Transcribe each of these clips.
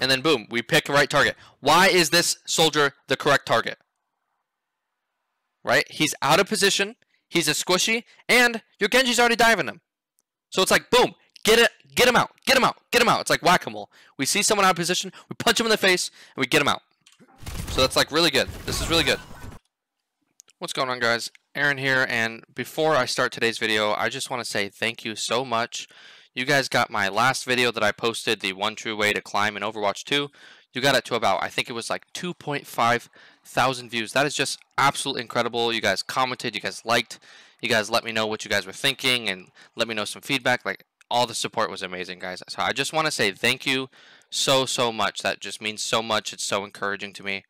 and then boom, we pick the right target. Why is this soldier the correct target? Right? He's out of position, he's a squishy, and your Genji's already diving him. So it's like, boom, get him out, get him out, get him out. It's like whack-a-mole. We see someone out of position, we punch him in the face, and we get him out. So that's like really good. This is really good. What's going on, guys? Aaron here, and before I start today's video, I just want to say thank you so much. You guys got my last video that I posted, the one true way to climb in Overwatch 2. You got it to about, I think it was like 2.5 thousand views. That is just absolutely incredible. You guys commented, you guys liked, you guys let me know what you guys were thinking, and let me know some feedback. Like, all the support was amazing, guys. So I just want to say thank you so much. That just means so much. It's so encouraging to me.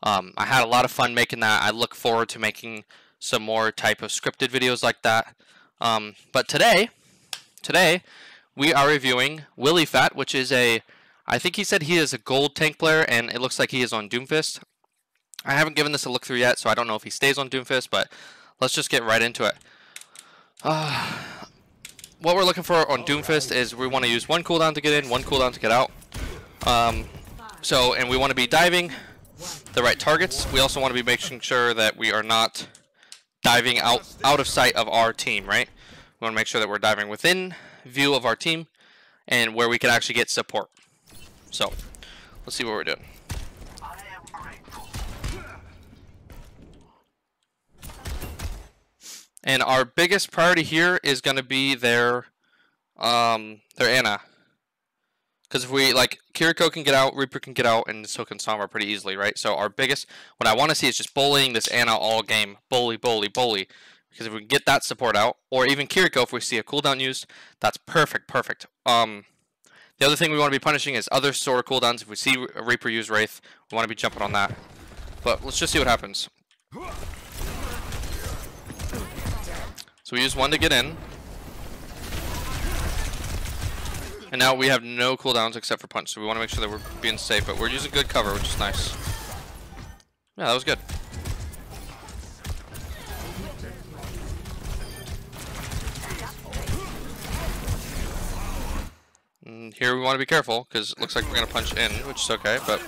I had a lot of fun making that. I look forward to making some more type of scripted videos like that. But today we are reviewing Willy Fat, which is I think he said he is a gold tank player, and it looks like he is on Doomfist. I haven't given this a look through yet, so I don't know if he stays on Doomfist, but let's just get right into it. What we're looking for on Doomfist is we want to use one cooldown to get in, one cooldown to get out. And we want to be diving the right targets. We also want to be making sure that we are not diving out of sight of our team, right? We want to make sure that we're diving within view of our team and where we can actually get support. So, let's see what we're doing. And our biggest priority here is going to be their Ana. Because if we, like, Kiriko can get out, Reaper can get out, and so can Sombra pretty easily, right? So our biggest, what I want to see is just bullying this Ana all game. Bully. Because if we can get that support out, or even Kiriko, if we see a cooldown used, that's perfect. The other thing we want to be punishing is other sort of cooldowns. If we see a Reaper use Wraith, we want to be jumping on that. But let's just see what happens. So we use one to get in. And now we have no cooldowns except for punch, so we want to make sure that we're being safe, but we're using good cover, which is nice. Yeah, that was good. And here we want to be careful, because it looks like we're going to punch in, which is okay, but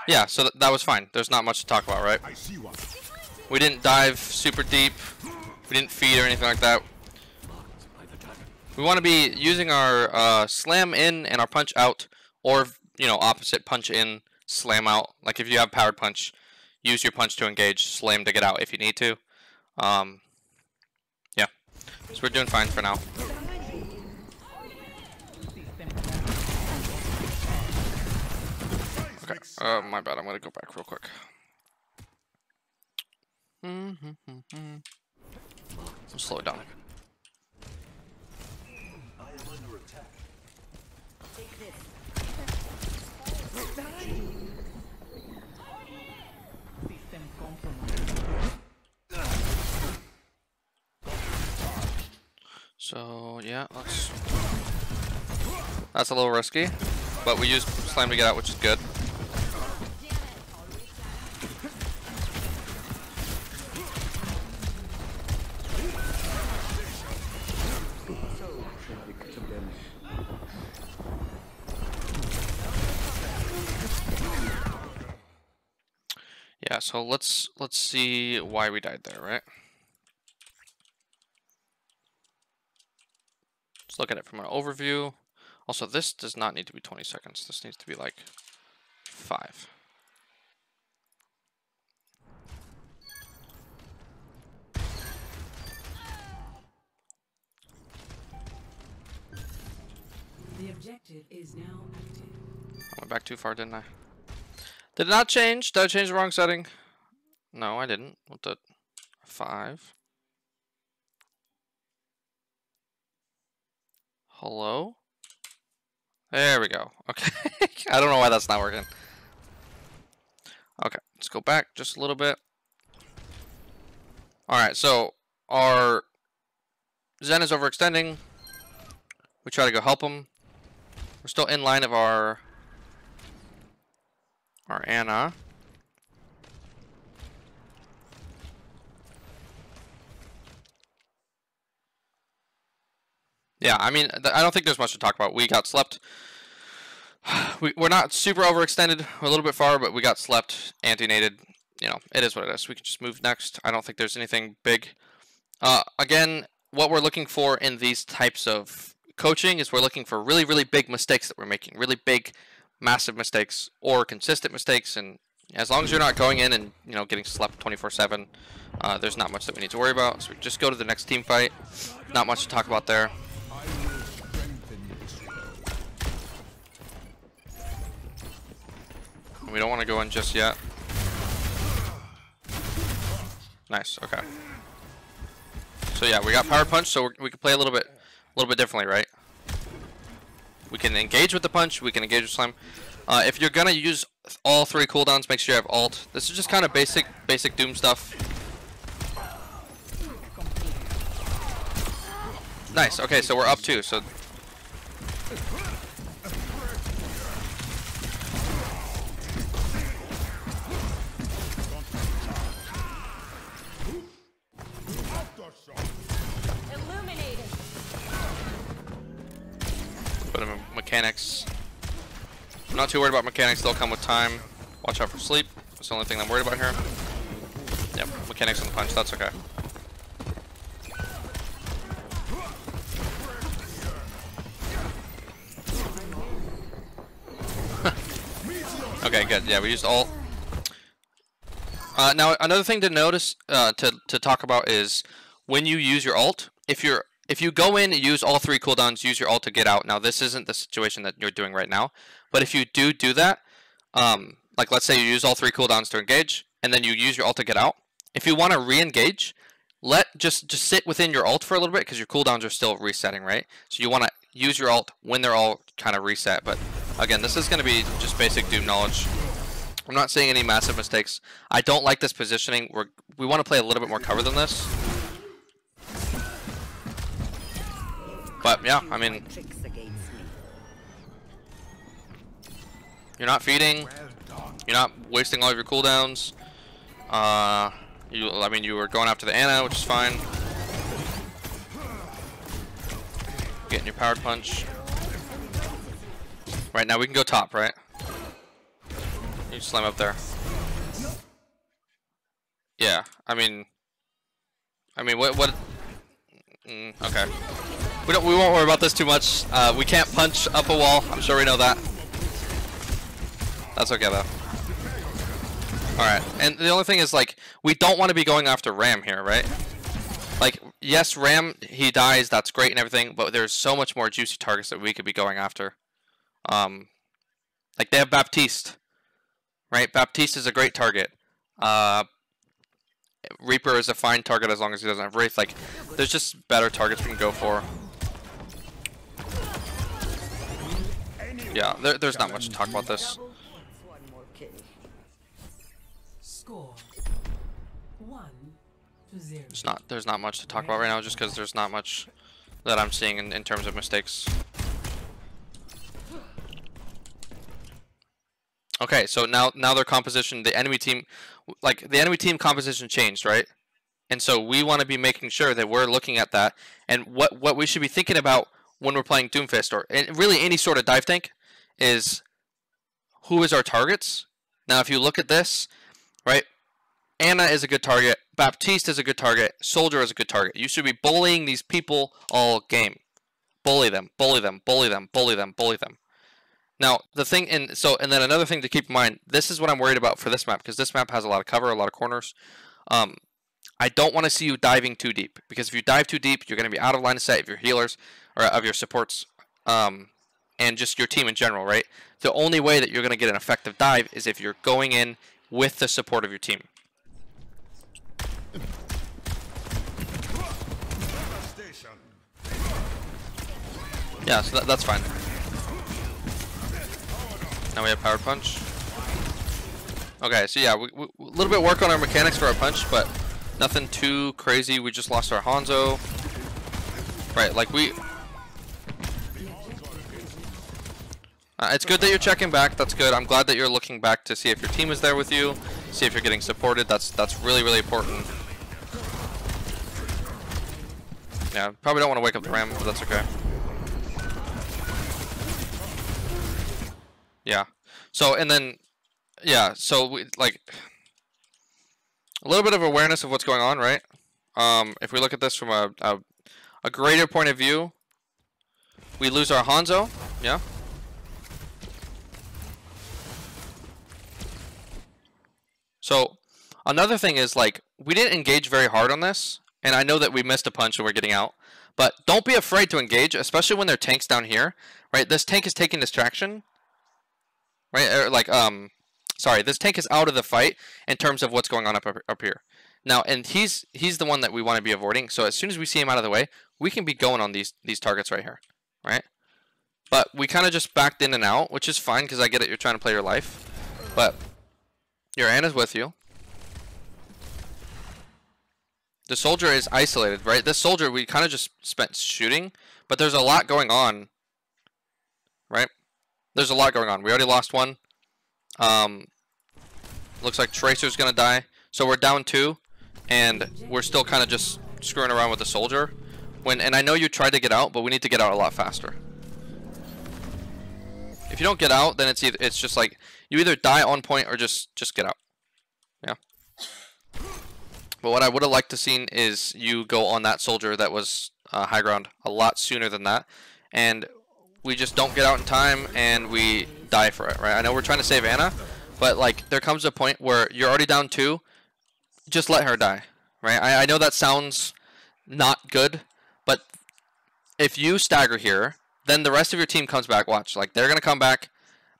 yeah, so that was fine. There's not much to talk about, right? We didn't dive super deep. We didn't feed or anything like that. We want to be using our slam in and our punch out, or, you know, opposite, punch in, slam out. Like if you have powered punch, use your punch to engage, slam to get out if you need to. Yeah, so we're doing fine for now. Okay, my bad, I'm going to go back real quick. I'll slow it down. So yeah, that's a little risky, but we use slam to get out, which is good. Yeah, so let's see why we died there, right? Let's look at it from an overview. Also, this does not need to be 20 seconds. This needs to be like 5. The objective is now active. I went back too far, didn't I? Did it not change? Did I change the wrong setting? No, I didn't. What the? 5. Hello? There we go. Okay. I don't know why that's not working. Okay, let's go back just a little bit. Alright, so our Zen is overextending. We try to go help him. We're still in line of our Ana. Yeah, I mean, I don't think there's much to talk about. We got slept. we're not super overextended. We're a little bit far, but we got slept, anti-nated. You know, it is what it is. We can just move next. I don't think there's anything big. Again, what we're looking for in these types of coaching is we're looking for really, really big mistakes that we're making. Really big, massive mistakes or consistent mistakes. And as long as you're not going in and, you know, getting slept 24/7, there's not much that we need to worry about. So we just go to the next team fight. Not much to talk about there. We don't want to go in just yet. Nice. Okay. So yeah, we got power punch, so we can play a little bit differently, right? We can engage with the punch. We can engage with slam. If you're gonna use all 3 cooldowns, make sure you have alt. This is just kind of basic Doom stuff. Nice. Okay, so we're up 2. So. Put him in mechanics. I'm not too worried about mechanics. They'll come with time. Watch out for sleep. That's the only thing I'm worried about here. Yep, mechanics on the punch. That's okay. Okay, good. Yeah, we used ult. Now another thing to notice, to talk about is when you use your ult. If you go in and use all 3 cooldowns, use your ult to get out. Now this isn't the situation that you're doing right now, but if you do that, like let's say you use all 3 cooldowns to engage, and then you use your ult to get out. If you want to re-engage, just sit within your ult for a little bit because your cooldowns are still resetting, right? So you want to use your ult when they're all kind of reset. But again, this is going to be just basic Doom knowledge. I'm not seeing any massive mistakes. I don't like this positioning. We want to play a little bit more cover than this. But yeah, I mean, you're not feeding, you're not wasting all of your cooldowns. I mean, you were going after the Ana, which is fine. Getting your powered punch. Right now we can go top, right? You slam up there. Yeah, I mean, what? Okay. We won't worry about this too much. We can't punch up a wall. I'm sure we know that. That's okay though. Alright, and the only thing is, like, we don't want to be going after Ram here, right? Like, yes, Ram, he dies, that's great and everything, but there's so much more juicy targets that we could be going after. Like, they have Baptiste, right? Baptiste is a great target. Reaper is a fine target as long as he doesn't have Wraith. Like, there's just better targets we can go for. Yeah, there's not much to talk about this. Score 1-0. There's not much to talk about right now, just because there's not much that I'm seeing in terms of mistakes. Okay, so now their composition, the enemy team composition changed, right? And so we want to be making sure that we're looking at that, and what we should be thinking about when we're playing Doomfist, or really any sort of dive tank, is who is our targets. Now if you look at this, right, Ana is a good target, Baptiste is a good target, Soldier is a good target. You should be bullying these people all game. Bully them, bully them, bully them, bully them, bully them. Now the thing, and then another thing to keep in mind, this is what I'm worried about for this map, because this map has a lot of cover, a lot of corners. I don't want to see you diving too deep, because if you dive too deep, you're going to be out of line of sight of your healers, or of your supports, and just your team in general, right? The only way that you're going to get an effective dive is if you're going in with the support of your team. Yeah, so that's fine. Now we have power punch. Okay, so yeah, we a little bit work on our mechanics for our punch, but nothing too crazy. We just lost our Hanzo. Right, like it's good that you're checking back. That's good. I'm glad that you're looking back to see if your team is there with you, see if you're getting supported. That's really, really important. Yeah, probably don't want to wake up the Ram, but that's okay. Yeah. So and then yeah. So we like a little bit of awareness of what's going on, right? If we look at this from a greater point of view, we lose our Hanzo. Yeah. So another thing is like we didn't engage very hard on this, and I know that we missed a punch and we're getting out. But don't be afraid to engage, especially when there are tanks down here, right? This tank is taking distraction, right? Or like sorry, this tank is out of the fight in terms of what's going on up here. Now, and he's the one that we want to be avoiding. So as soon as we see him out of the way, we can be going on these targets right here, right? But we kind of just backed in and out, which is fine because I get it. You're trying to play your life, but your Ana's with you. The soldier is isolated, right? This soldier we kind of just spent shooting, but there's a lot going on, right? There's a lot going on. We already lost one. Looks like Tracer's gonna die, so we're down 2, and we're still kind of just screwing around with the soldier. And I know you tried to get out, but we need to get out a lot faster. If you don't get out, then it's just like you either die on point or just get out. Yeah. But what I would have liked to seen is you go on that soldier that was high ground a lot sooner than that, and we just don't get out in time and we die for it, right? I know we're trying to save Ana, but like there comes a point where you're already down 2, just let her die, right? I know that sounds not good, but if you stagger here, then the rest of your team comes back. Watch, like they're gonna come back,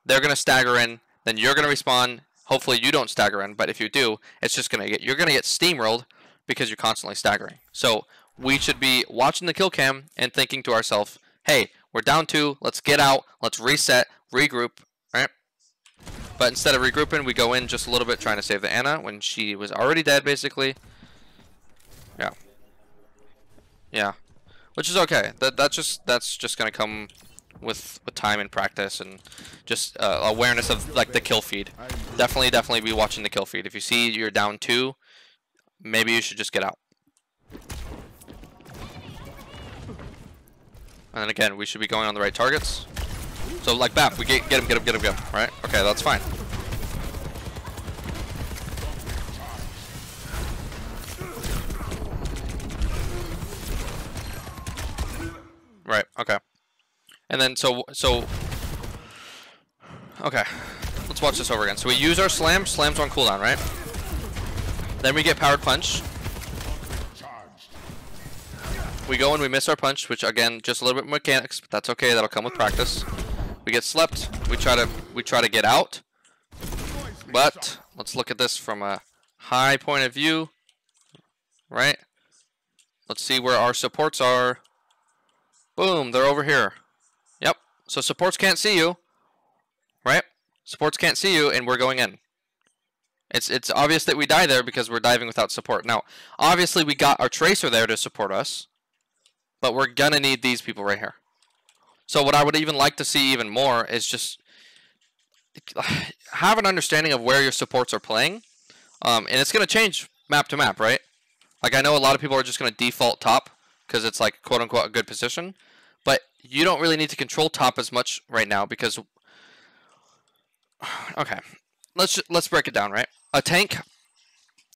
they're gonna stagger in, then you're gonna respawn. Hopefully you don't stagger in, but if you do, it's just you're gonna get steamrolled because you're constantly staggering. So we should be watching the kill cam and thinking to ourselves, hey, we're down 2, let's get out, let's reset, regroup, right? But instead of regrouping, we go in just a little bit trying to save the Ana when she was already dead, basically. Yeah. Yeah. Which is okay. That's just gonna come with time and practice and just awareness of like the kill feed. Definitely be watching the kill feed. If you see you're down 2, maybe you should just get out. And then again, we should be going on the right targets. So like BAP, we get him, right? Okay, that's fine. Right, okay. And then so okay. Let's watch this over again. So we use our slams on cooldown, right? Then we get powered punch. We go and we miss our punch, which again, just a little bit mechanics, but that's okay, that'll come with practice. We get slept, we try to get out. But let's look at this from a high point of view. Right? Let's see where our supports are. Boom, they're over here. Yep. So supports can't see you. Right? Supports can't see you and we're going in. It's obvious that we die there because we're diving without support. Now, obviously we got our Tracer there to support us, but we're gonna need these people right here. So what I would even like to see even more is just have an understanding of where your supports are playing. And it's gonna change map to map, right? Like I know a lot of people are just gonna default top because it's like quote unquote a good position, but you don't really need to control top as much right now because okay, let's break it down, right? A tank,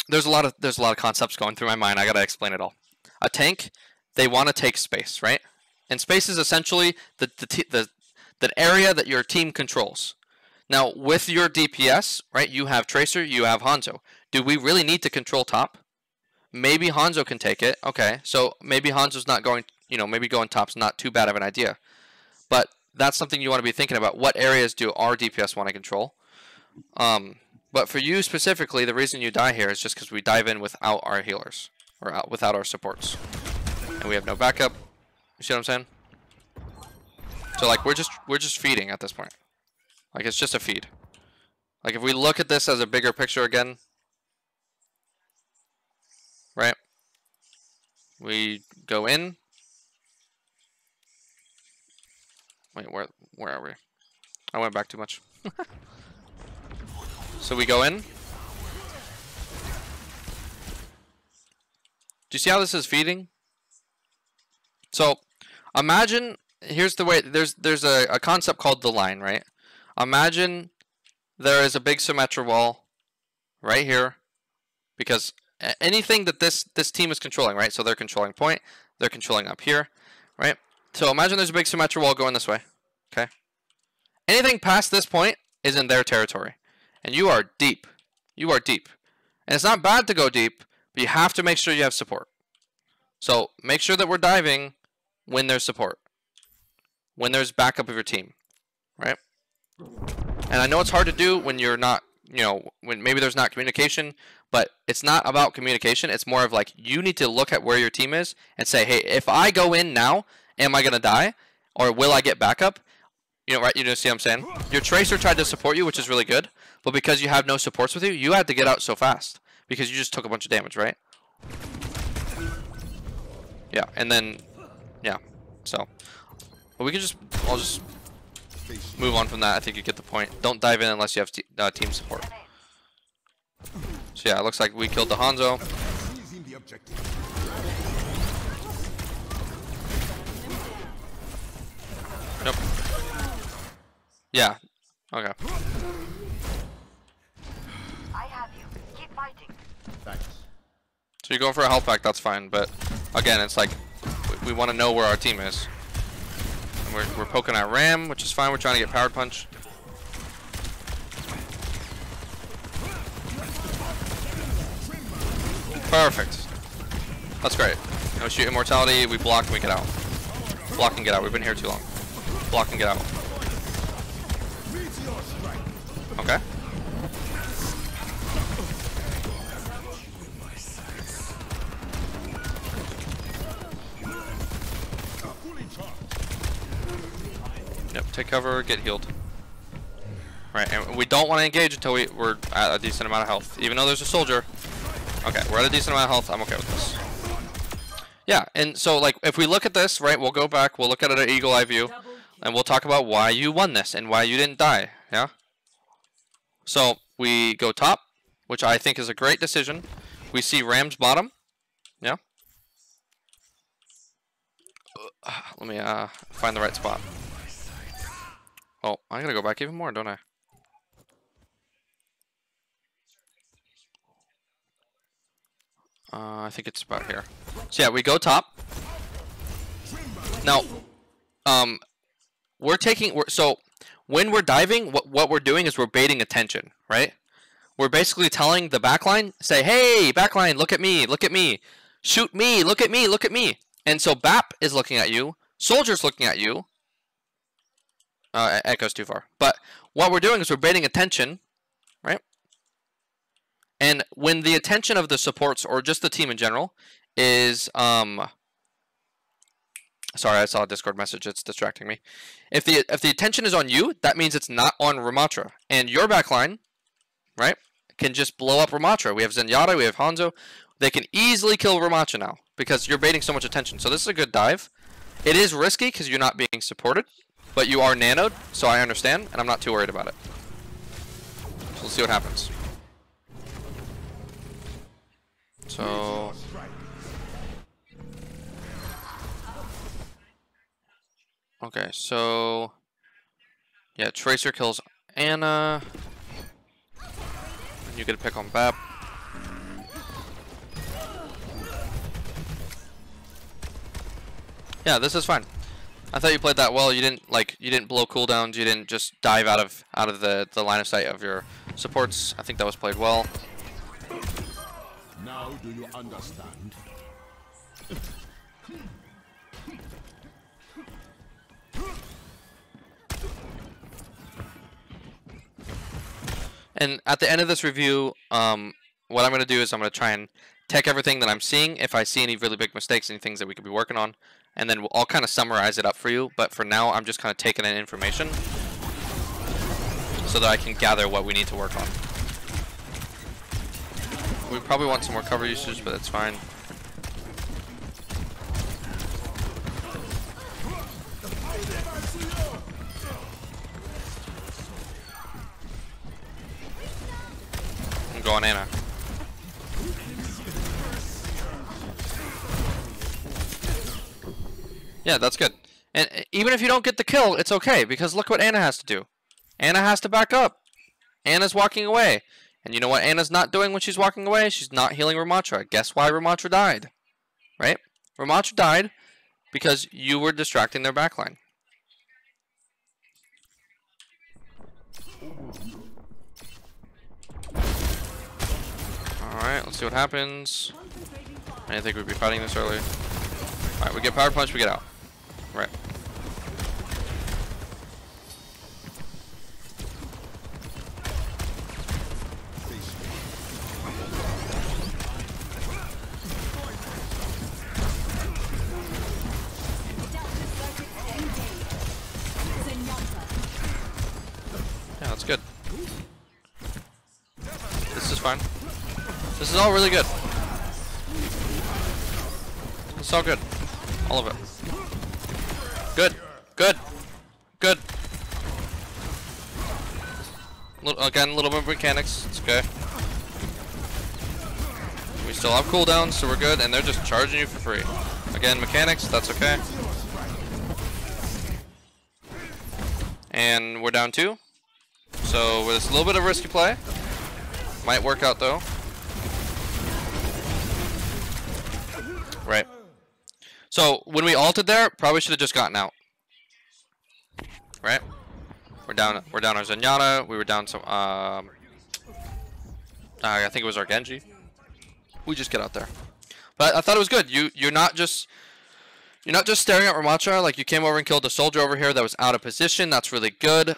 there's a lot of concepts going through my mind. I gotta explain it all. A tank, they want to take space, right? And space is essentially the area that your team controls. Now, with your DPS, right, you have Tracer, you have Hanzo. Do we really need to control top? Maybe Hanzo can take it. Okay, so maybe Hanzo's not going, maybe going top's not too bad of an idea. But that's something you want to be thinking about. What areas do our DPS want to control? But for you specifically, the reason you die here is just because we dive in without our healers. Or without our supports. And we have no backup. You see what I'm saying? So like we're just feeding at this point. Like it's just a feed. Like if we look at this as a bigger picture again, right? We go in. Wait, where are we? I went back too much. So we go in. Do you see how this is feeding? So imagine, here's the way, there's a concept called the line, right? Imagine there is a big Symmetra wall right here, because anything that this team is controlling, right? So they're controlling point, they're controlling up here, right? So imagine there's a big Symmetra wall going this way, okay? Anything past this point is in their territory, and you are deep. You are deep. And it's not bad to go deep, but you have to make sure you have support. So make sure that we're diving when there's support, when there's backup of your team, right? And I know it's hard to do when you're not, you know, when maybe there's not communication, but it's not about communication. It's more of like, you need to look at where your team is and say, hey, if I go in now, am I going to die? Or will I get backup? You know, right? You know, see what I'm saying? Your Tracer tried to support you, which is really good, but because you have no supports with you, you had to get out so fast because you just took a bunch of damage, right? Yeah, and then, yeah, so, well, we can just, I'll just move on from that. I think you get the point. Don't dive in unless you have team support. So yeah, it looks like we killed the Hanzo. Nope. Yeah. Okay. I have you. Keep fighting. Thanks. So you're going for a health pack, that's fine. But again, it's like we want to know where our team is. And we're poking our Ram, which is fine. We're trying to get Powered Punch. Perfect. That's great. You know, shoot Immortality, we block and we get out. Block and get out. We've been here too long. Block and get out. Okay. Yep, take cover, get healed. Right, and we don't want to engage until we're at a decent amount of health. Even though there's a soldier. Okay, we're at a decent amount of health. I'm okay with this. Yeah, and so like if we look at this, right, we'll go back, we'll look at it at eagle eye view, and we'll talk about why you won this and why you didn't die. Yeah. So we go top, which I think is a great decision. We see Ram's bottom. Yeah. Let me find the right spot. Oh, I gotta go back even more, don't I? I think it's about here. So yeah, we go top. Now, so when we're diving, what we're doing is we're baiting attention, right? We're basically telling the backline, say, hey, backline, look at me, shoot me, look at me, look at me. And so BAP is looking at you, Soldier's looking at you. Echo's too far. But what we're doing is we're baiting attention, right? And when the attention of the supports or just the team in general is sorry, I saw a Discord message, it's distracting me. If the attention is on you, that means it's not on Ramatra. And your backline, right, can just blow up Ramatra. We have Zenyatta, we have Hanzo. They can easily kill Ramatra now because you're baiting so much attention. So this is a good dive. It is risky because you're not being supported, but you are nanoed, so I understand, and I'm not too worried about it. So let's see what happens. So okay, so yeah, Tracer kills Anna. And you get a pick on BAP. Yeah, this is fine. I thought you played that well. You didn't blow cooldowns. You didn't just dive out of the line of sight of your supports. I think that was played well. Now do you understand? And at the end of this review, what I'm going to do is I'm going to try and take everything that I'm seeing. If I see any really big mistakes, any things that we could be working on, and then I'll kind of summarize it up for you. But for now, I'm just kind of taking in information so that I can gather what we need to work on. We probably want some more cover usage, but it's fine. I'm going Anna. Yeah, that's good. And even if you don't get the kill, it's okay, because look what Anna has to do. Anna has to back up. Anna's walking away. And you know what Anna's not doing when she's walking away? She's not healing Ramattra. Guess why Ramattra died? Right? Ramattra died because you were distracting their backline. Alright, let's see what happens. I didn't think we'd be fighting this early. Alright, we get power punch, we get out. Right. Yeah, that's good. This is fine. This is all really good. It's all good. All of it. Good. Good. Good. Again, a little bit of mechanics. It's okay. We still have cooldowns, so we're good. And they're just charging you for free. Again, mechanics. That's okay. And we're down 2. So with a little bit of risky play. Might work out though. Right. So when we ulted there, probably should have just gotten out. Right? We're down our Zenyatta. We were down some I think it was our Genji. We just get out there. But I thought it was good. You're not just staring at Ramattra. Like, you came over and killed a soldier over here that was out of position. That's really good.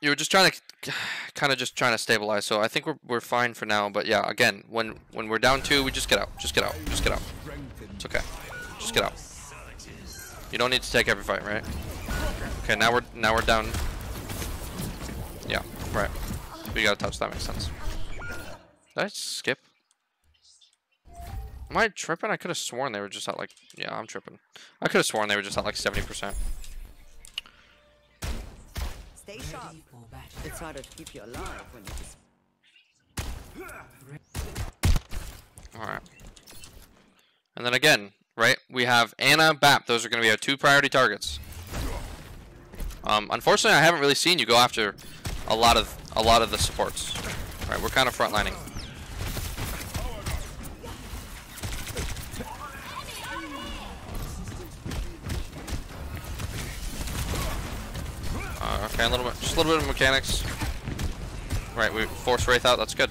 You were just trying to stabilize. So I think we're fine for now. But yeah, again, when we're down 2, we just get out. Just get out. Just get out. It's okay. Just get out. You don't need to take every fight, right? Okay, now we're down. Yeah, right. We gotta touch. That makes sense. Did I skip? Am I tripping? I could have sworn they were just at like. Yeah, I'm tripping. I could have sworn they were just at like 70%. Stay sharp. It's harder to keep you alive when you just... Alright. And then again, right? We have Anna, Bap. Those are going to be our 2 priority targets. Unfortunately, I haven't really seen you go after a lot of the supports. Right? We're kind of frontlining. Okay, just a little bit of mechanics. Right, we force Wraith out. That's good.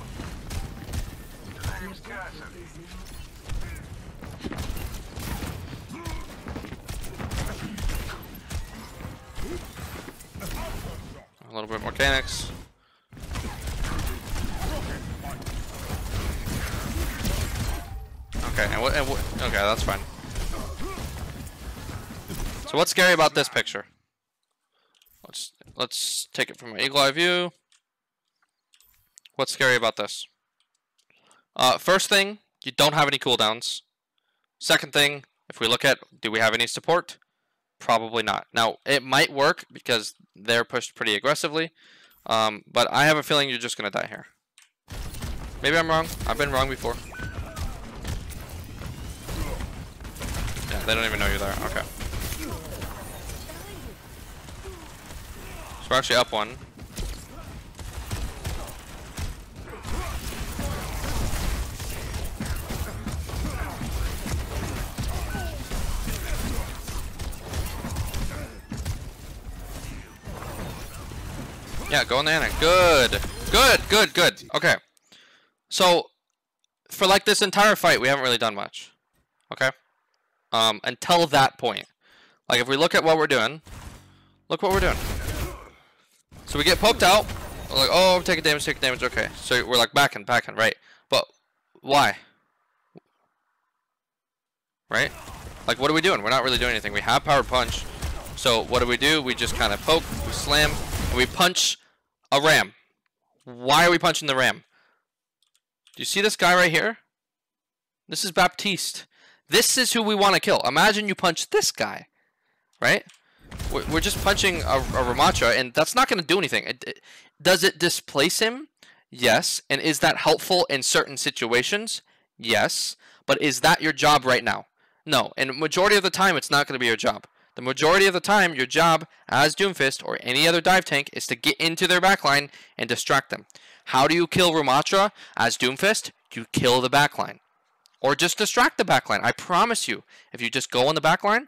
A little bit more mechanics. Okay, okay, that's fine. So what's scary about this picture? Let's take it from an eagle eye view. What's scary about this? First thing, you don't have any cooldowns. Second thing, if we look at, do we have any support? Probably not. Now, it might work because they're pushed pretty aggressively, but I have a feeling you're just going to die here. Maybe I'm wrong. I've been wrong before. Yeah, they don't even know you're there. Okay. So we're actually up 1. Yeah, go in the Anna. Good. Good, good, good. Okay. So, for like this entire fight, we haven't really done much. Okay? Until that point. Like, if we look at what we're doing, look what we're doing. So we get poked out. We're like, oh, take damage, okay. So we're like backing, right? But why? Right? Like, what are we doing? We're not really doing anything. We have power punch. So what do? We just kind of poke, we slam, and we punch a ram. Why are we punching the ram? Do you see this guy right here? This is Baptiste. This is who we want to kill. Imagine you punch this guy, right? We're just punching a Ramattra, and that's not going to do anything. Does it displace him? Yes. And is that helpful in certain situations? Yes. But is that your job right now? No. And majority of the time, it's not going to be your job. The majority of the time, your job as Doomfist or any other dive tank is to get into their backline and distract them. How do you kill Ramattra as Doomfist? You kill the backline. Or just distract the backline. I promise you, if you just go on the backline,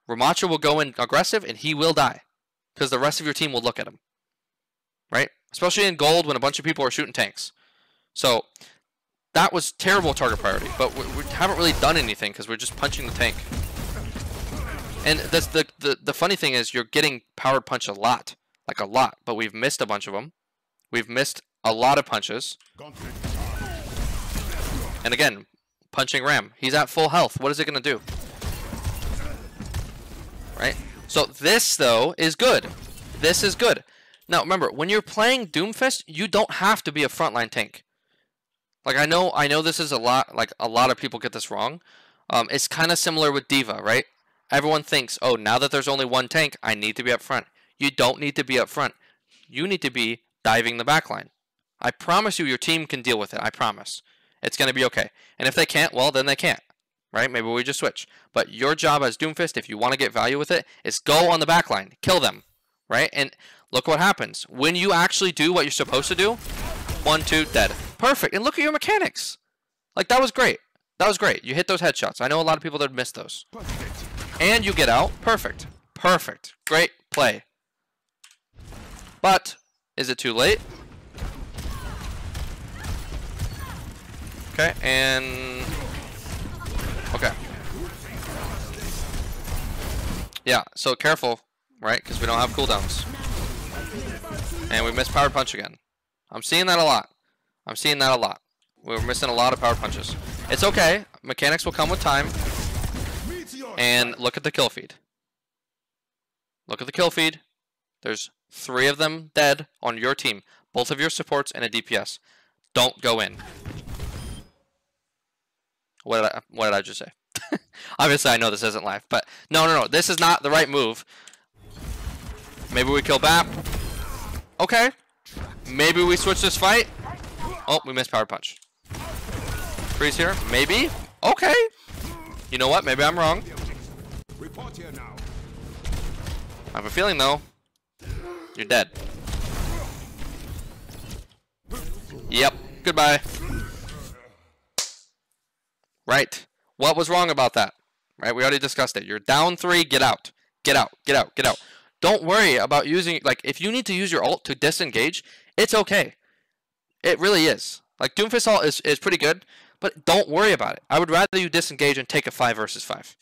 Ramattra will go in aggressive and he will die. Because the rest of your team will look at him. Right? Especially in gold when a bunch of people are shooting tanks. So, that was terrible target priority. But we haven't really done anything because we're just punching the tank. And that's the funny thing is you're getting powered punch a lot. Like a lot. But we've missed a bunch of them. We've missed a lot of punches. And again, punching Ram. He's at full health. What is it going to do? Right? So this, though, is good. This is good. Now, remember, when you're playing Doomfist, you don't have to be a frontline tank. Like, I know this is a lot, like, a lot of people get this wrong. It's kind of similar with D.Va, right? Everyone thinks, oh, now that there's only one tank, I need to be up front. You don't need to be up front. You need to be diving the backline. I promise you your team can deal with it. I promise. It's going to be okay. And if they can't, well, then they can't. Right? Maybe we just switch. But your job as Doomfist, if you want to get value with it, is go on the backline. Kill them. Right? And look what happens. When you actually do what you're supposed to do, 1, 2, dead. Perfect. And look at your mechanics. Like, that was great. That was great. You hit those headshots. I know a lot of people that missed those. And you get out. Perfect. Perfect. Great play. But, is it too late? Okay, and... Okay. Yeah, so careful, right? Because we don't have cooldowns. And we missed powered punch again. I'm seeing that a lot. I'm seeing that a lot. We're missing a lot of powered punches. It's okay. Mechanics will come with time. And look at the kill feed. Look at the kill feed. There's 3 of them dead on your team. Both of your supports and a DPS. Don't go in. What did I just say? Obviously, I know this isn't live, but no. This is not the right move. Maybe we kill BAP. Okay. Maybe we switch this fight. Oh, we missed power punch. Freeze here. Maybe. Okay. You know what? Maybe I'm wrong. I have a feeling, though. You're dead. Yep. Goodbye. Right. What was wrong about that? Right? We already discussed it. You're down 3. Get out. Get out. Get out. Get out. Don't worry about using... Like, if you need to use your ult to disengage, it's okay. It really is. Like, Doomfist ult is pretty good, but don't worry about it. I would rather you disengage and take a 5 versus 5.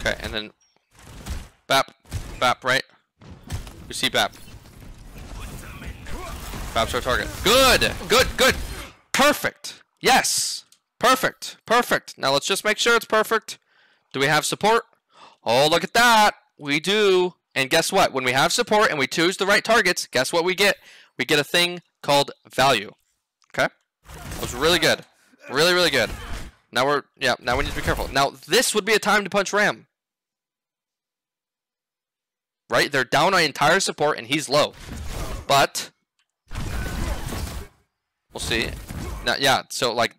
Okay, and then BAP, right? We see BAP. BAP's our target. Good, good. Perfect. Yes. Perfect. Now let's just make sure it's perfect. Do we have support? Oh, look at that. We do. And guess what? When we have support and we choose the right targets, guess what we get? We get a thing called value. Okay? That was really good. Really good. Now now we need to be careful. Now this would be a time to punch Ram. Right? They're down on entire support and he's low. But we'll see. Now, yeah, so like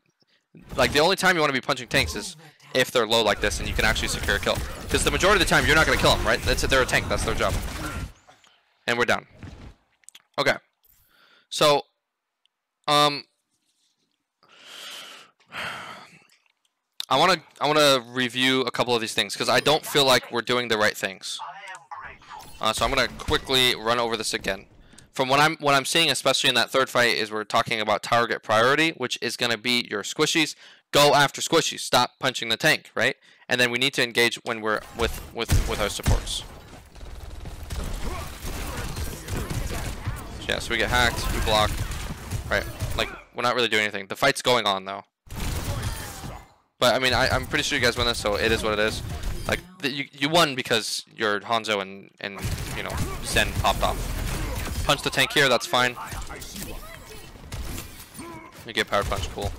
the only time you want to be punching tanks is if they're low like this and you can actually secure a kill. Because the majority of the time you're not going to kill them, right? They're a tank, that's their job. And we're down. Okay. So I want to review a couple of these things because I don't feel like we're doing the right things. So I'm gonna quickly run over this again. From what I'm seeing, especially in that third fight, is we're talking about target priority, which is gonna be your squishies. Go after squishies. Stop punching the tank, right? And then we need to engage when we're with our supports. Yeah, so we get hacked, we block, right? Like we're not really doing anything. The fight's going on though. But I mean, I'm pretty sure you guys won this, so it is what it is. Like you won because your Hanzo and you know Zen popped off. Punch the tank here, that's fine. You get power punch, cool.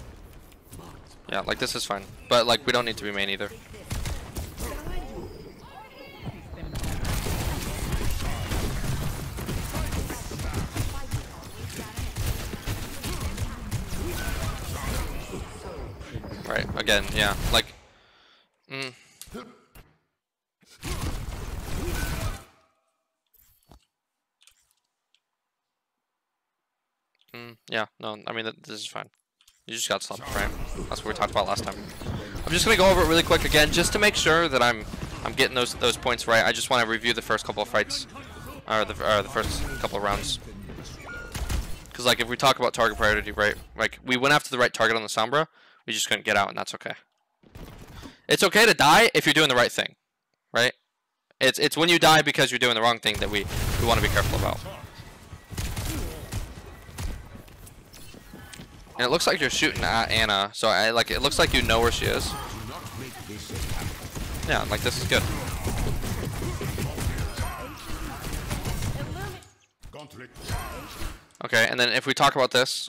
Yeah, like this is fine, but like we don't need to be main either. right? Again, yeah, like, yeah, no, I mean, this is fine. You just got slumped, right? That's what we talked about last time. I'm just gonna go over it really quick again, just to make sure that I'm getting those points right. I just want to review the first couple of fights, or the first couple of rounds. Because like if we talk about target priority, right? Like we went after the right target on the Sombra, we just couldn't get out, and that's okay. It's okay to die if you're doing the right thing, right? It's when you die because you're doing the wrong thing that we want to be careful about. And it looks like you're shooting at Anna, so it looks like you know where she is. Yeah, like this is good. Okay, and then if we talk about this,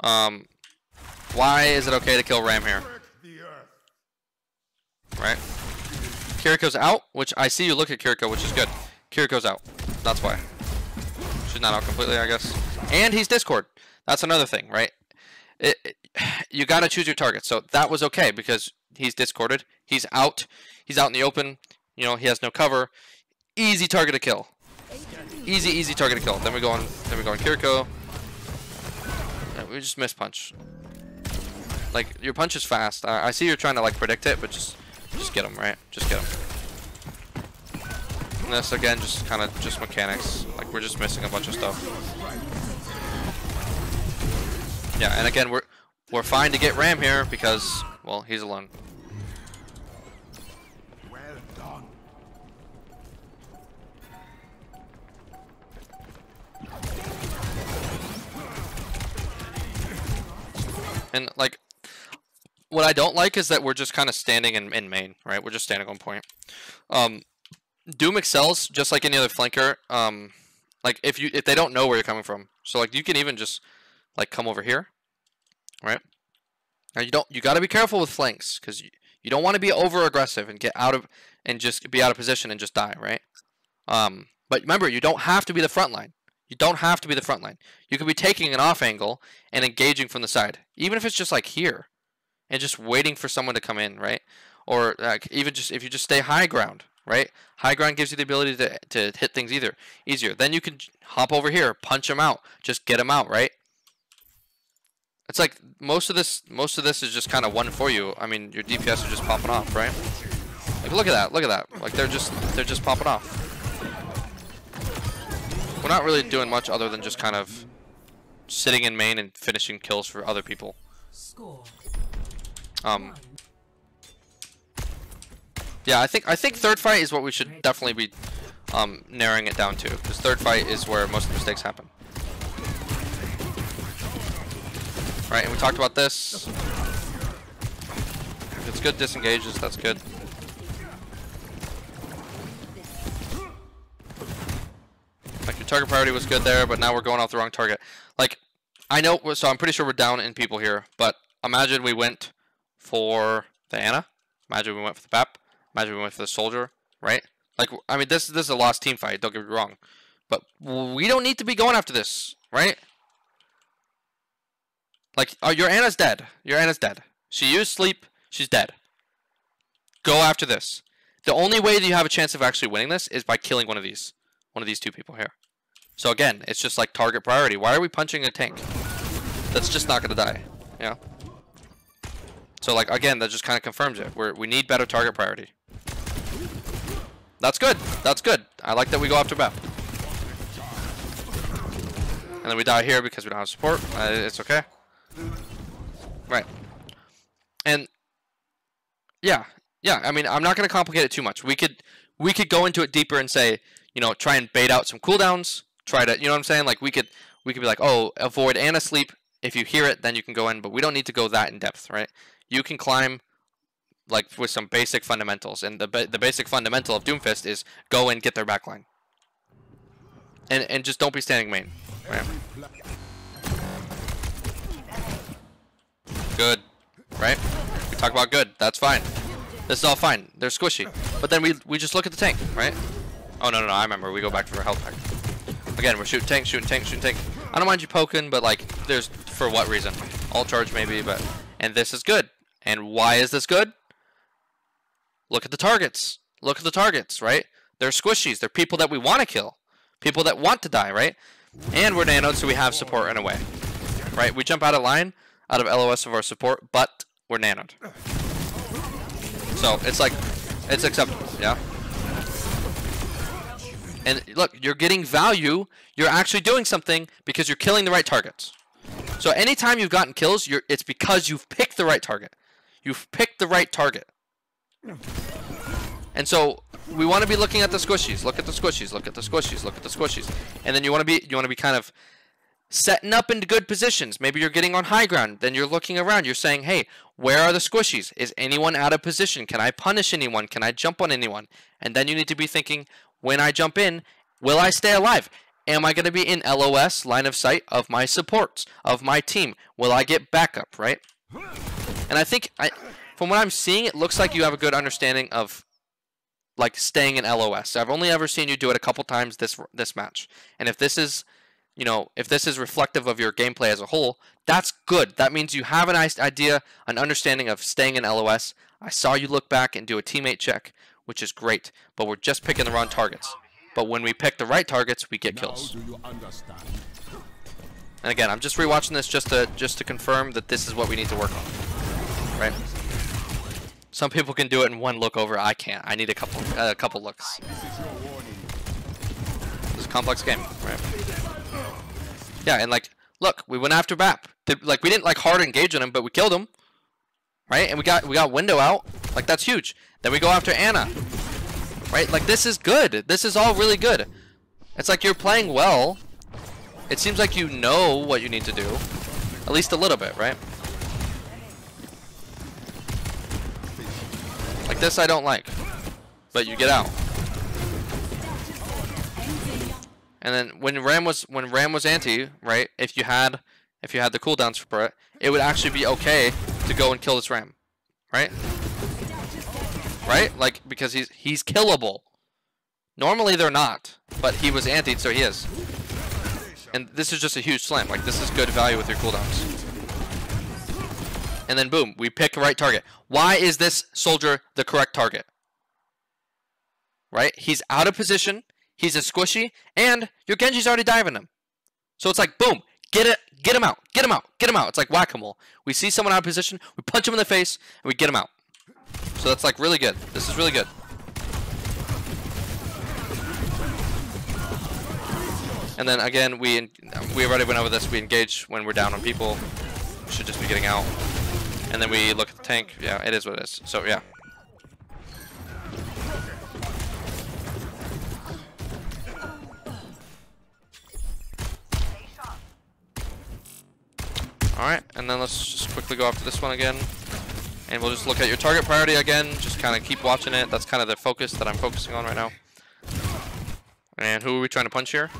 why is it okay to kill Ram here? Right? Kiriko's out, which I see you look at Kiriko, which is good. Kiriko's out. That's why. She's not out completely, I guess. And he's Discord. That's another thing, right? You gotta choose your target. So that was okay because he's discorded. He's out. He's out in the open. You know, he has no cover. Easy target to kill. Easy target to kill. Then we go on Kiriko. Yeah, we just miss punch. Like your punch is fast. I see you're trying to like predict it, but just get him, right? Just get him. And this again, just kind of just mechanics. Like we're just missing a bunch of stuff. Yeah, and again, we're fine to get Ram here because, well, he's alone. Well done. And like, what I don't like is that we're just kind of standing in main, right? We're just standing on point. Doom excels just like any other flanker. Like if they don't know where you're coming from, so like you can even just like come over here, right? Now you got to be careful with flanks because you don't want to be over aggressive and get out of and just be out of position and just die, right? But remember, you don't have to be the front line. You don't have to be the front line. You could be taking an off angle and engaging from the side, even if it's just like here, and just waiting for someone to come in, right? Or like even just if you just stay high ground, right? High ground gives you the ability to hit things easier. Then you can hop over here, punch them out, just get them out, right? It's like most of this is just kind of one for you. I mean, your DPS are just popping off, right? Like look at that. Like they're just popping off. We're not really doing much other than just kind of sitting in main and finishing kills for other people. Score. Yeah, I think third fight is what we should definitely be narrowing it down to, because third fight is where most of the mistakes happen. Right, and we talked about this. If it's good disengages, that's good. Like your target priority was good there, but now we're going off the wrong target. Like, I know, so I'm pretty sure we're down in people here, but imagine we went for the Ana. Imagine we went for the Pap. Imagine we went for the Soldier, right? Like, I mean, this is a lost team fight, don't get me wrong. But we don't need to be going after this, right? Like, your Ana's dead. Your Ana's dead. She used sleep. She's dead. Go after this. The only way that you have a chance of actually winning this is by killing one of these two people here. So again, it's just like target priority. Why are we punching a tank? That's just not gonna die. Yeah. So like again, that just kind of confirms it. We need better target priority. That's good. That's good. I like that we go after Beth. And then we die here because we don't have support. It's okay. Right. And yeah. I mean, I'm not gonna complicate it too much. We could go into it deeper and say, you know, try and bait out some cooldowns. Try to, you know what I'm saying? Like we could be like, oh, avoid Ana sleep. If you hear it, then you can go in. But we don't need to go that in depth, right? You can climb like with some basic fundamentals, and the basic fundamental of Doomfist is go and get their backline, and just don't be standing main. Right? Good, right? We talk about good. That's fine. This is all fine. They're squishy, but then we just look at the tank, right? Oh no, I remember. We go back for a health pack. Again, we're shooting tank. I don't mind you poking, but like, there's for what reason? All charge maybe, but And this is good. And why is this good? Look at the targets. Look at the targets, right? They're squishies. They're people that we want to kill. People that want to die, right? And we're nanoed, so we have support in a way. Right? We jump out of line, out of LOS of our support, but we're nanoed. So it's like, it's acceptable, yeah? And look, you're getting value. You're actually doing something because you're killing the right targets. So anytime you've gotten kills, it's because you've picked the right target. You've picked the right target. And so we want to be looking at the squishies. Look at the squishies. Look at the squishies. Look at the squishies. And then you want to be kind of setting up into good positions. Maybe you're getting on high ground. Then you're looking around. You're saying, hey, where are the squishies? Is anyone out of position? Can I punish anyone? Can I jump on anyone? And then you need to be thinking, when I jump in, will I stay alive? Am I going to be in LOS, line of sight, of my supports, of my team? Will I get backup, right? And I think, from what I'm seeing, it looks like you have a good understanding of, like, staying in LOS. I've only ever seen you do it a couple times this match. And if this is, you know, if this is reflective of your gameplay as a whole, that's good. That means you have an idea, an understanding of staying in LOS. I saw you look back and do a teammate check, which is great. But we're just picking the wrong targets. But when we pick the right targets, we get kills. Do you understand? And again, I'm just rewatching this just to confirm that this is what we need to work on, right? Some people can do it in one look over. I can't. I need a couple looks. It's a complex game, right? Yeah, and like, look, we went after BAP. Like, we didn't like hard engage on him, but we killed him, right? And we got window out. Like, that's huge. Then we go after Anna. Right? Like, this is good. This is all really good. It's like you're playing well. It seems like you know what you need to do. At least a little bit, right? Like this I don't like. But you get out. And then when Ram was anti, right? If you had the cooldowns for it, it would actually be okay to go and kill this Ram. Right? Right? Like, because he's killable. Normally they're not, but he was antied, so he is. And this is just a huge slam. Like, this is good value with your cooldowns. And then boom, we pick the right target. Why is this soldier the correct target? Right? He's out of position, he's a squishy, and your Genji's already diving him. So it's like, boom, get him out, get him out, get him out. It's like whack-a-mole. We see someone out of position, we punch him in the face, and we get him out. So that's like really good. This is really good. And then again, we already went over this. We engage when we're down on people. We should just be getting out. And then we look at the tank. Yeah, it is what it is. So yeah. Alright, and then let's just quickly go after this one again. And we'll just look at your target priority again. Just kind of keep watching it. That's kind of the focus that I'm focusing on right now. And who are we trying to punch here?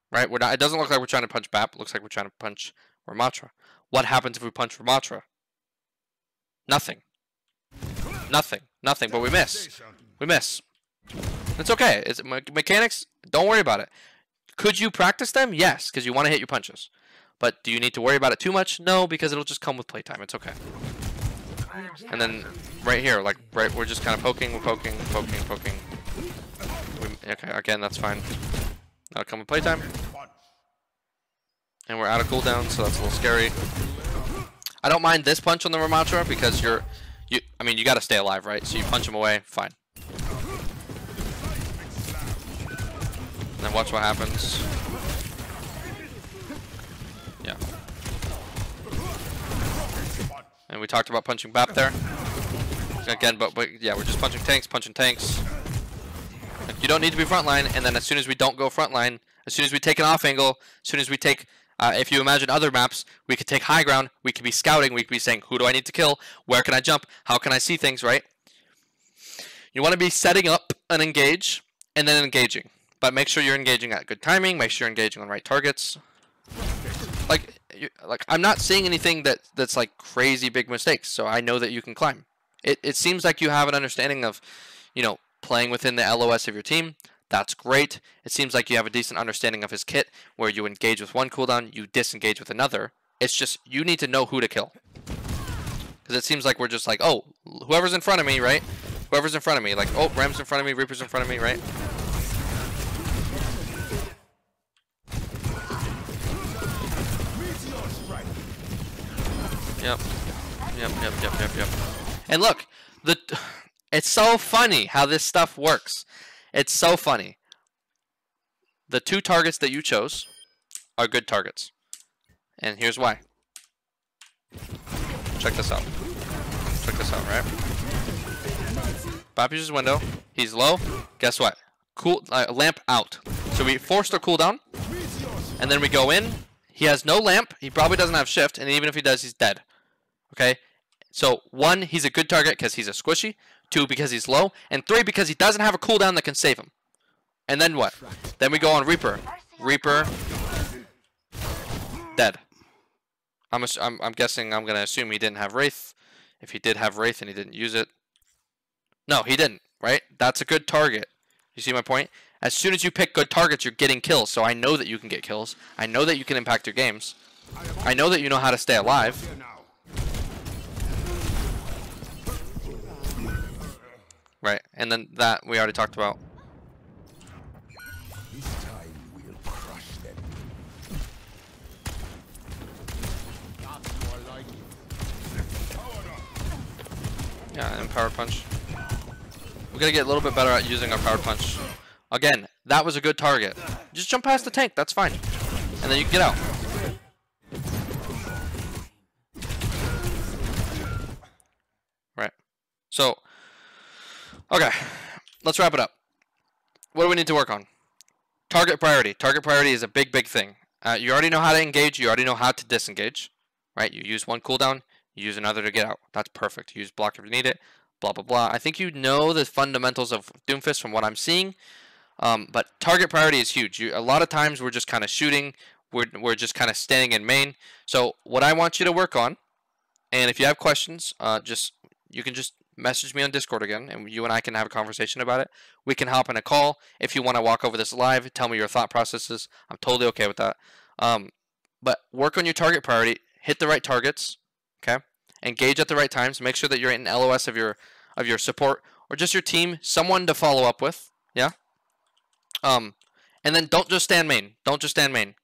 Right? We're not. It doesn't look like we're trying to punch BAP. It looks like we're trying to punch Ramatra. What happens if we punch Ramatra? Nothing. Nothing. Nothing. But we miss. We miss. It's okay. It's mechanics. Don't worry about it. Could you practice them? Yes, because you want to hit your punches. But do you need to worry about it too much? No, because it'll just come with playtime. It's okay. And then right here, like, right, we're just kind of poking, we're poking, poking, poking. Okay, again, that's fine. That'll come with playtime. And we're out of cooldown, so that's a little scary. I don't mind this punch on the Ramatra because I mean, you got to stay alive, right? So you punch him away, fine. And then watch what happens. Yeah. And we talked about punching BAP there. Again, but yeah, we're just punching tanks. Like, you don't need to be frontline, and then as soon as we don't go frontline, as soon as we take an off angle, as soon as we take, if you imagine other maps, we could take high ground, we could be scouting, we could be saying, who do I need to kill? Where can I jump? How can I see things, right? You want to be setting up an engage, and then engaging. But make sure you're engaging at good timing, make sure you're engaging on right targets. Like I'm not seeing anything that's like crazy big mistakes, so I know that you can climb. It seems like you have an understanding of, you know, playing within the LOS of your team. That's great. It seems like you have a decent understanding of his kit, where you engage with one cooldown, you disengage with another. It's just you need to know who to kill. Because it seems like we're just like, oh, whoever's in front of me, right? Whoever's in front of me. Like, oh, Ram's in front of me, Reaper's in front of me, right? Yep. Yep. And look, it's so funny how this stuff works. It's so funny. The 2 targets that you chose are good targets. And here's why. Check this out. Check this out, right? Bop uses window. He's low. Guess what? Cool lamp out. So we forced our cooldown. And then we go in. He has no lamp. He probably doesn't have shift. And even if he does, he's dead. Okay? So 1, he's a good target because he's a squishy. 2, because he's low. And 3, because he doesn't have a cooldown that can save him. And then what? Then we go on Reaper. Reaper. Dead. I'm guessing, I'm going to assume he didn't have Wraith. If he did have Wraith and he didn't use it. No, he didn't, right? That's a good target. You see my point? As soon as you pick good targets, you're getting kills. So I know that you can get kills. I know that you can impact your games. I know that you know how to stay alive. Right, and then that we already talked about. This time we'll crush them. That's more like it. Yeah, and power punch. We're gonna get a little bit better at using our power punch. Again, that was a good target. Just jump past the tank, that's fine. And then you can get out. Right. So, okay, let's wrap it up. What do we need to work on? Target priority. Target priority is a big thing. You already know how to engage. You already know how to disengage. Right? You use 1 cooldown. You use another to get out. That's perfect. You use block if you need it. Blah, blah, blah. I think you know the fundamentals of Doomfist from what I'm seeing. But target priority is huge. A lot of times we're just kind of shooting. We're just kind of standing in main. So what I want you to work on, and if you have questions, you can just message me on Discord again, and you and I can have a conversation about it. We can hop in a call. If you want to walk over this live, tell me your thought processes. I'm totally okay with that. But work on your target priority. Hit the right targets. Okay. Engage at the right times. Make sure that you're in LOS of your support or just your team, someone to follow up with. Yeah. And then don't just stand main. Don't just stand main.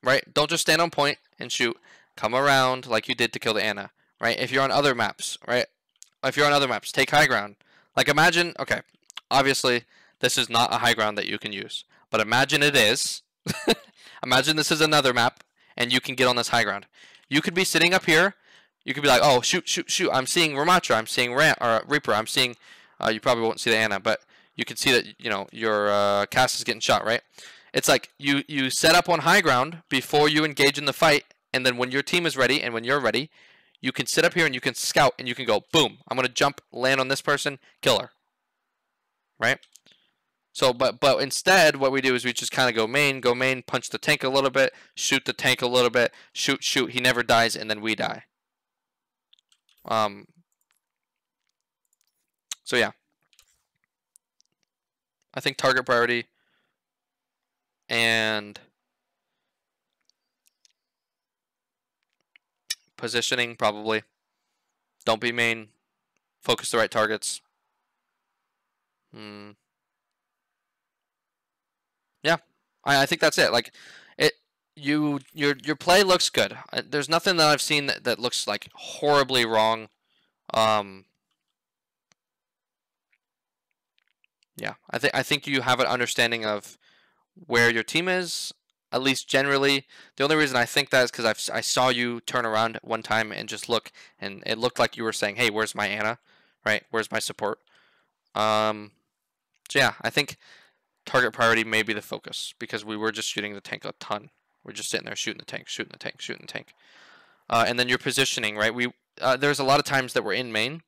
Right? Don't just stand on point and shoot. Come around like you did to kill the Ana. Right? If you're on other maps, right? If you're on other maps, take high ground. Like imagine, okay, obviously this is not a high ground that you can use, but imagine it is. Imagine this is another map and you can get on this high ground. You could be sitting up here. You could be like, oh, shoot. I'm seeing Ramatra. I'm seeing Reaper. I'm seeing, you probably won't see the Ana, but you can see that, you know, your cast is getting shot, right? It's like you set up on high ground before you engage in the fight, and then when your team is ready and when you're ready, you can sit up here and you can scout and you can go, boom, I'm going to jump, land on this person, kill her. Right? So, but instead, what we do is we just kind of go main, punch the tank a little bit, shoot the tank a little bit, shoot, he never dies, and then we die. So yeah. I think target priority and positioning, probably. Don't be main. Focus the right targets. Yeah, I think that's it. Like, your play looks good. There's nothing that I've seen that looks like horribly wrong. Yeah, I think you have an understanding of where your team is, at least generally. The only reason I think that is because I saw you turn around one time and just look, and it looked like you were saying, "Hey, where's my Ana? Right? Where's my support?" So yeah, I think target priority may be the focus because we were just shooting the tank a ton. We're just sitting there shooting the tank. And then your positioning, right? There's a lot of times that we're in main,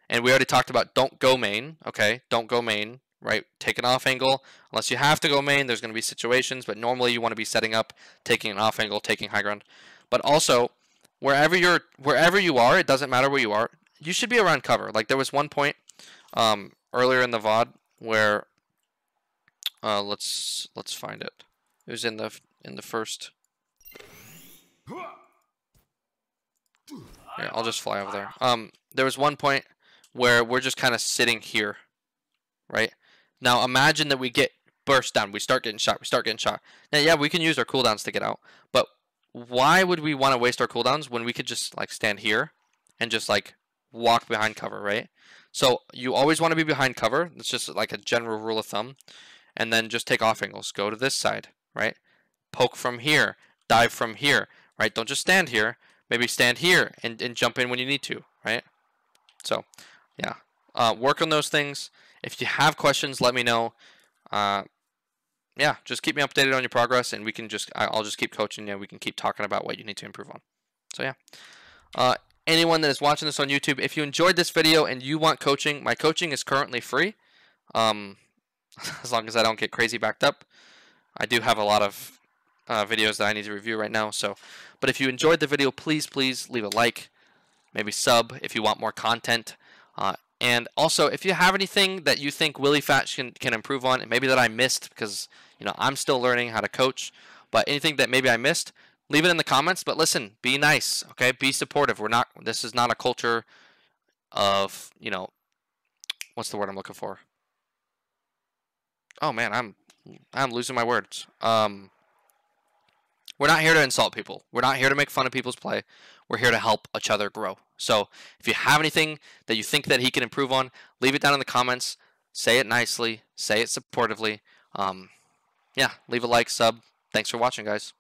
and we already talked about don't go main. Okay, don't go main. Right, take an off angle. Unless you have to go main, there's going to be situations, but normally you want to be setting up, taking an off angle, taking high ground. But also, wherever you are, it doesn't matter where you are. You should be around cover. Like there was one point earlier in the VOD where let's find it. It was in the first. Here, I'll just fly over there. There was one point where we're just kind of sitting here, right? Now imagine that we get burst down. We start getting shot. We start getting shot. Now, yeah, we can use our cooldowns to get out, but why would we want to waste our cooldowns when we could just like stand here and just like walk behind cover, right? So you always want to be behind cover. It's just like a general rule of thumb. And then just take off angles. Go to this side, right? Poke from here. Dive from here, right? Don't just stand here. Maybe stand here and jump in when you need to, right? So, yeah. Work on those things. If you have questions, let me know. Yeah, just keep me updated on your progress, and we can I'll just keep coaching you. We can keep talking about what you need to improve on. So, yeah. Anyone that is watching this on YouTube, if you enjoyed this video and you want coaching, my coaching is currently free. As long as I don't get crazy backed up. I do have a lot of videos that I need to review right now. So, but if you enjoyed the video, please leave a like, maybe sub if you want more content. And also, if you have anything that you think Willie Fatch can improve on, and maybe that I missed, because I'm still learning how to coach, but anything that maybe I missed, leave it in the comments. But listen, be nice, okay? Be supportive. This is not a culture of, what's the word I'm looking for? Oh man, I'm losing my words. We're not here to insult people. We're not here to make fun of people's play. We're here to help each other grow. So if you have anything that you think that he can improve on, leave it down in the comments. Say it nicely. Say it supportively. Yeah, leave a like, sub. Thanks for watching, guys.